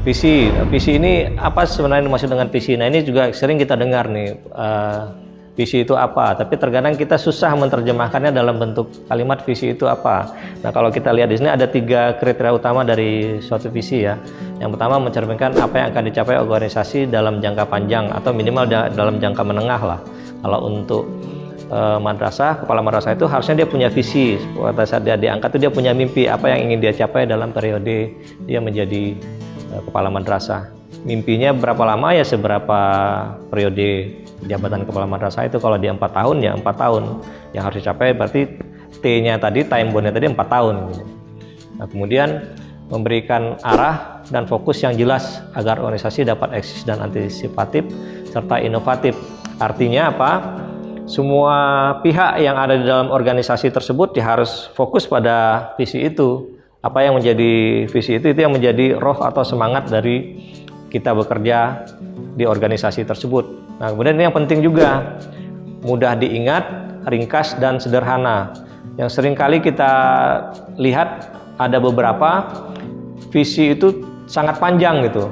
Visi ini apa sebenarnya dimaksud dengan visi? Nah ini juga sering kita dengar nih, visi itu apa? Tapi terkadang kita susah menerjemahkannya dalam bentuk kalimat visi itu apa. Nah kalau kita lihat di sini ada 3 kriteria utama dari suatu visi ya. Yang pertama mencerminkan apa yang akan dicapai organisasi dalam jangka panjang atau minimal dalam jangka menengah lah. Kalau untuk madrasah, kepala madrasah itu harusnya dia punya visi. Pada saat dia diangkat itu dia punya mimpi apa yang ingin dia capai dalam periode dia menjadi kepala madrasah. Mimpinya berapa lama ya seberapa periode jabatan kepala madrasah itu. Kalau dia 4 tahun ya 4 tahun yang harus dicapai, berarti T-nya tadi, time bound-nya tadi 4 tahun. Nah kemudian memberikan arah dan fokus yang jelas agar organisasi dapat eksis dan antisipatif serta inovatif. Artinya apa? Semua pihak yang ada di dalam organisasi tersebut dia harus fokus pada visi itu. Apa yang menjadi visi itu yang menjadi roh atau semangat dari kita bekerja di organisasi tersebut. Nah kemudian ini yang penting juga, mudah diingat, ringkas dan sederhana. Yang seringkali kita lihat ada beberapa visi itu sangat panjang gitu,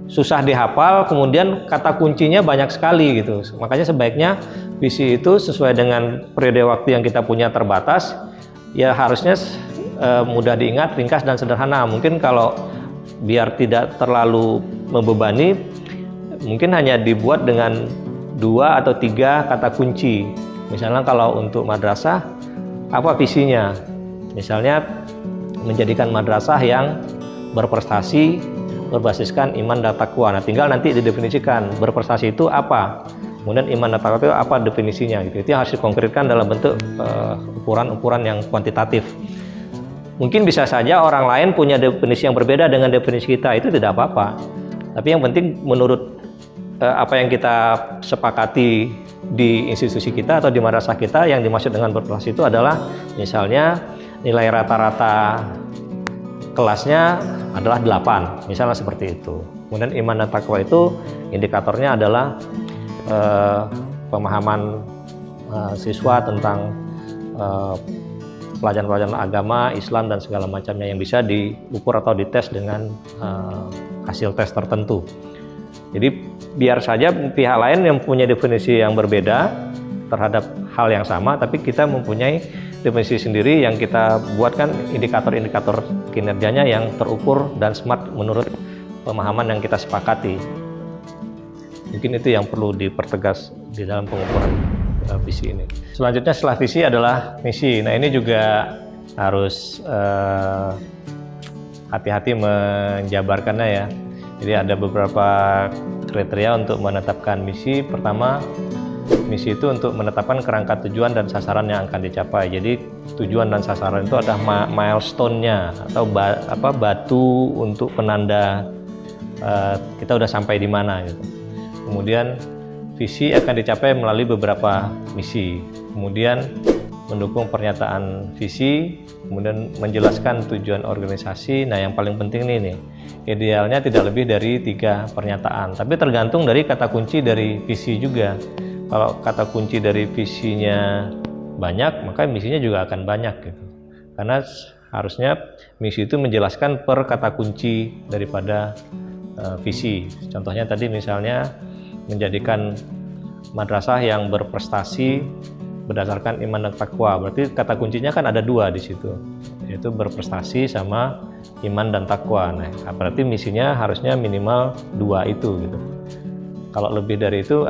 susah dihafal, kemudian kata kuncinya banyak sekali gitu. Makanya sebaiknya visi itu sesuai dengan periode waktu yang kita punya terbatas, ya harusnya mudah diingat, ringkas dan sederhana. Mungkin kalau biar tidak terlalu membebani, mungkin hanya dibuat dengan 2 atau 3 kata kunci. Misalnya kalau untuk madrasah, apa visinya? Misalnya menjadikan madrasah yang berprestasi, berbasiskan iman dan takwa. Nah tinggal nanti didefinisikan berprestasi itu apa, kemudian iman dan takwa itu apa definisinya gitu. Itu yang harus dikonkretkan dalam bentuk ukuran-ukuran yang kuantitatif. Mungkin bisa saja orang lain punya definisi yang berbeda dengan definisi kita, itu tidak apa-apa. Tapi yang penting menurut apa yang kita sepakati di institusi kita atau di madrasah kita, yang dimaksud dengan berprestasi itu adalah misalnya nilai rata-rata kelasnya adalah 8, misalnya seperti itu. Kemudian iman dan takwa itu indikatornya adalah pemahaman siswa tentang pelajaran-pelajaran agama, Islam dan segala macamnya yang bisa diukur atau dites dengan hasil tes tertentu. Jadi biar saja pihak lain yang punya definisi yang berbeda terhadap hal yang sama, tapi kita mempunyai definisi sendiri yang kita buatkan indikator-indikator kinerjanya yang terukur dan smart menurut pemahaman yang kita sepakati. Mungkin itu yang perlu dipertegas di dalam pengukuran visi ini. Selanjutnya setelah visi adalah misi. Nah ini juga harus hati-hati menjabarkannya ya. Jadi ada beberapa kriteria untuk menetapkan misi. Pertama, misi itu untuk menetapkan kerangka tujuan dan sasaran yang akan dicapai. Jadi tujuan dan sasaran itu adalah milestone-nya atau batu untuk penanda kita udah sampai di mana gitu. Kemudian visi akan dicapai melalui beberapa misi. Kemudian mendukung pernyataan visi, kemudian menjelaskan tujuan organisasi. Nah yang paling penting nih, idealnya tidak lebih dari 3 pernyataan. Tapi tergantung dari kata kunci dari visi juga. Kalau kata kunci dari visinya banyak, maka misinya juga akan banyak gitu. Karena harusnya misi itu menjelaskan per kata kunci daripada visi. Contohnya tadi misalnya menjadikan madrasah yang berprestasi berdasarkan iman dan takwa. Berarti kata kuncinya kan ada 2 di situ, yaitu berprestasi sama iman dan takwa. Nah, berarti misinya harusnya minimal 2 itu gitu. Kalau lebih dari itu,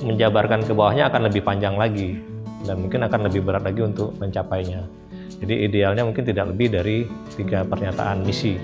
menjabarkan ke bawahnya akan lebih panjang lagi dan mungkin akan lebih berat lagi untuk mencapainya. Jadi idealnya mungkin tidak lebih dari 3 pernyataan misi.